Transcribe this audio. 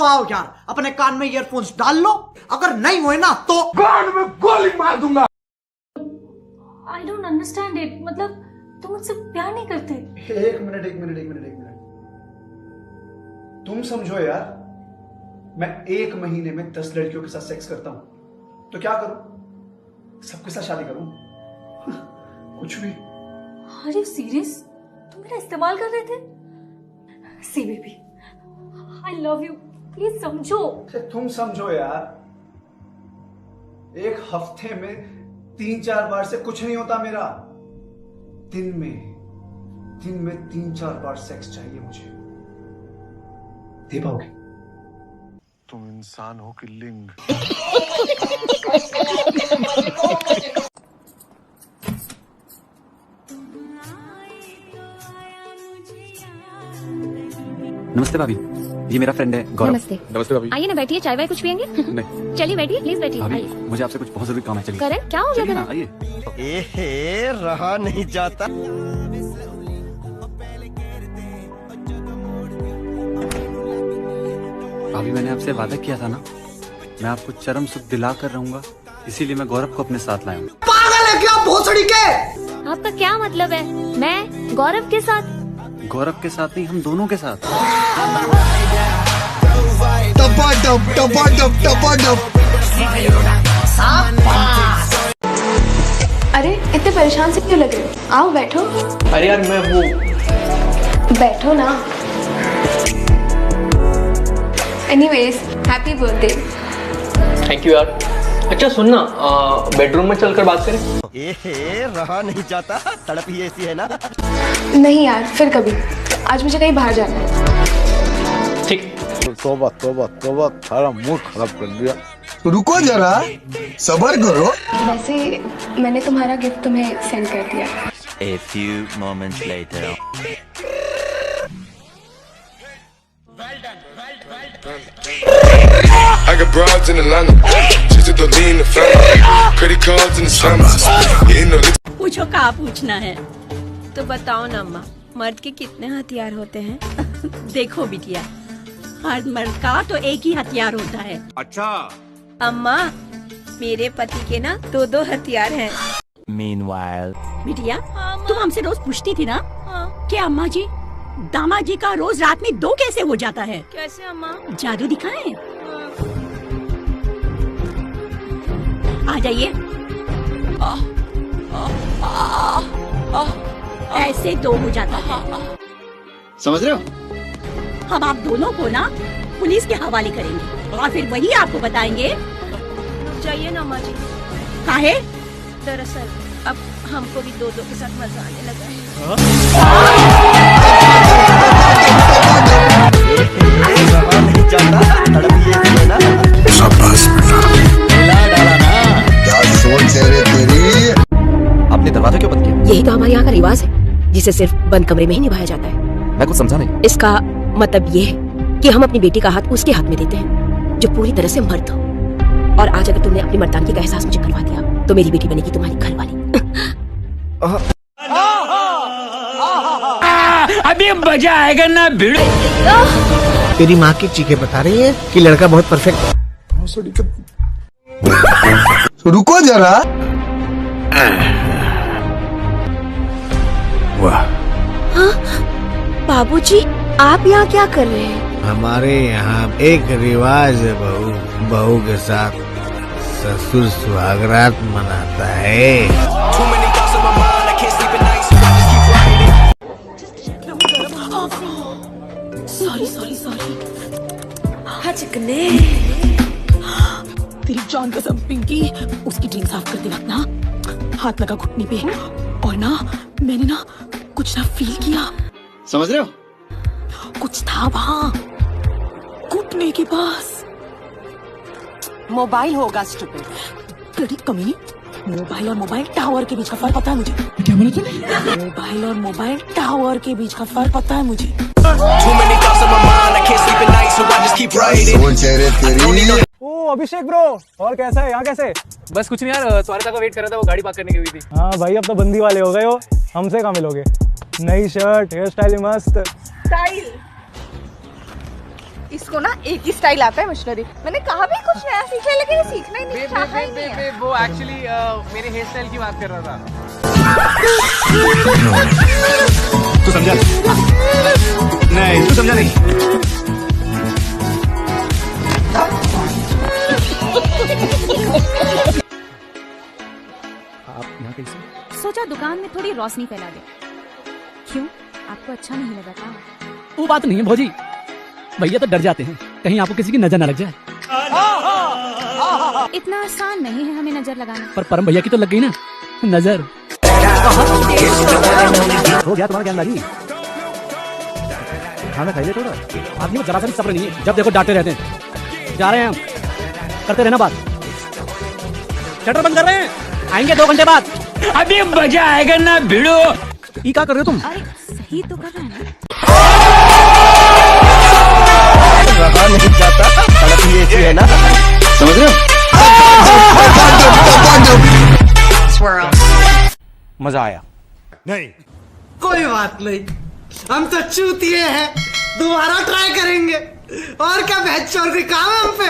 आओ यार, अपने कान में ईयरफोन्स डाल लो, अगर नहीं हुए ना तो कान में गोली मार दूंगा। I don't understand it. मतलब तुम मुझसे प्यार नहीं करते। एक मिनट। तुम समझो यार, मैं 1 महीने में 10 लड़कियों के साथ सेक्स करता हूं, तो क्या करूं? सबके साथ शादी करूं? कुछ भी। Are you serious? तुम मेरा इस्तेमाल कर रहे थे? See baby, I love you. Please समझो। तुम समझो यार, एक हफ्ते में 3-4 बार से कुछ नहीं होता मेरा। दिन में 3-4 बार सेक्स चाहिए मुझे। दे पाओगे? तुम इंसान हो कि लिंग? नमस्ते भाभी, ये मेरा फ्रेंड है गौरव। नमस्ते। नमस्ते भाभी। आइए ना, बैठिए, चाय वाय कुछ पियेंगे? नहीं चलिए बैठिए, प्लीज बैठिए। भाभी, आइए। मुझे आपसे कुछ बहुत जरूरी काम है। चलिए। करण, क्या हो गया चलिए ना, करण? आइए। एहे, रहा नहीं जाता। भाभी, मैंने आपसे वादा किया था ना, मैं आपको चरम सुख दिला कर रहूंगा, इसीलिए मैं गौरव को अपने साथ लाया हूँ। पागल है क्या भोसड़ी के? आपका क्या मतलब है? मैं गौरव के साथ? गौरव के साथ नहीं, हम दोनों के साथ। अरे इतने परेशान से क्यों लग रहे हो? आओ बैठो। अरे यार मैं वो बैठो ना। Anyways, happy birthday. Thank you यार। अच्छा सुन ना, बेडरूम में चलकर बात करें? एहे, रहा नहीं जाता, तड़प ही ऐसी है ना। नहीं यार, फिर कभी। आज मुझे कहीं बाहर जाना है। ठीक। तौबा सारा मूड खराब कर दिया। रुको जरा, सब्र करो। वैसे मैंने तुम्हारा गिफ्ट तुम्हें सेंड कर दिया। A few moments later. I got broads in Atlanta, just to lean in the family, credit cards in the scammers, hitting the licks. पूछो क्या पूछना है तो बताओ ना अम्मा, मर्द के कितने हथियार होते हैं? देखो बिटिया, हर मर्द का तो एक ही हथियार होता है। अच्छा अम्मा, मेरे पति के ना 2 हथियार हैं। Meanwhile. बिटिया, तुम हमसे रोज पूछती थी ना कि अम्मा जी, दामाद जी का रोज रात में 2 कैसे हो जाता है? कैसे अम्मा? जादू दिखाएं? आ जाइए। ऐसे 2 हो जाता है। समझ रहे हो? हम आप दोनों को ना पुलिस के हवाले करेंगे और फिर वही आपको बताएंगे। चाहिए ना अम्मा जी। काहे? दरअसल अब हमको भी 2 के साथ मजा आने लगा है। रहा नहीं जाता, तड़प ही ऐसी है ना। शाबाश बेटा। डाला ना। क्या सोच है रे तेरी? आपने दरवाजा क्यों बंद किया? यही तो हमारे यहाँ का रिवाज है, जिसे सिर्फ बंद कमरे में ही निभाया जाता है। मैं कुछ समझा नहीं। इसका मतलब ये है कि हम अपनी बेटी का हाथ उसके हाथ में देते हैं जो पूरी तरह से मर्द हो। और आज अगर तुमने अपनी मर्दानगी का एहसास मुझे करवा दिया तो मेरी बेटी बनेगी तुम्हारी घरवाली। अभी मजा आएगा ना भिड़ो। तेरी माँ की चीखें बता रही है कि लड़का बहुत परफेक्ट है। रुको जरा। वाह, बाबूजी, आप यहाँ क्या कर रहे हैं? हमारे यहाँ एक रिवाज है, बहू के साथ ससुर सुहागरात मनाता है। सॉरी। हाँ चिकने। तेरी जान कसम पिंकी, उसकी ड्रिंक साफ करते वक्त ना हाथ लगा घुटने पे, और ना मैंने ना कुछ ना फील किया। समझ रहे हो? कुछ था वहाँ घुटने के पास। मोबाइल होगा स्टूपिड। ब्लडी कमीनी, मोबाइल और मोबाइल टावर के बीच का फर्क पता है मुझे। क्या बोला तूने? मोबाइल और मोबाइल टावर के बीच का फर्क पता है मुझे। सोच है रे तेरी। ओ अभिषेक ब्रो, और कैसा है? यहाँ कैसे? बस कुछ नहीं यार, स्वारिता का वेट कर रहा था, वो गाड़ी पार्क करने की हुई थी। हाँ भाई, अब तो बंदी वाले हो गए हो, हमसे कहाँ मिलोगे? नई शर्ट, हेयर स्टाइल मस्त। स्टाइल इसको ना एक ही स्टाइल आता है मिशनरी। मैंने कहा भी कुछ नया सीख ले, लेकिन ये सीखना ही नहीं चाहता ही नहीं है। वो एक्चुअली मेरे हेयर स्टाइल की बात कर रहा था। तू समझा नहीं? तू समझा नहीं? आप यहाँ कैसे? सोचा दुकान में थोड़ी रोशनी फैला दे। क्यों, आपको अच्छा नहीं लगा था? वो बात नहीं है भौजी, भैया तो डर जाते हैं कहीं आपको किसी की नजर ना लग जाए। इतना आसान नहीं है हमें नजर लगाना। पर परम भैया की तो लग गई ना नजर। हो गया तुम्हारा ज्ञानदारी, खाना खाइए थोड़ा। आदमी में जरा सा भी सब्र नहीं है, जब देखो डांटे रहते हैं। जा रहे हैं हम, करते रहना बात। शटर बंद कर रहे हैं, आएंगे 2 घंटे बाद। अभी मजा आएगा ना भिड़ो। ये क्या कर रहे हो तुम? अरे सही तो कर रहा है ना। रहा नहीं जाता, सड़क ही ऐसी है ना, समझ रहे हो? मजा आया? नहीं, कोई बात नहीं, हम तो चूतिए हैं, दोबारा ट्राई करेंगे। और क्या बहस चोर के काम है हम पे।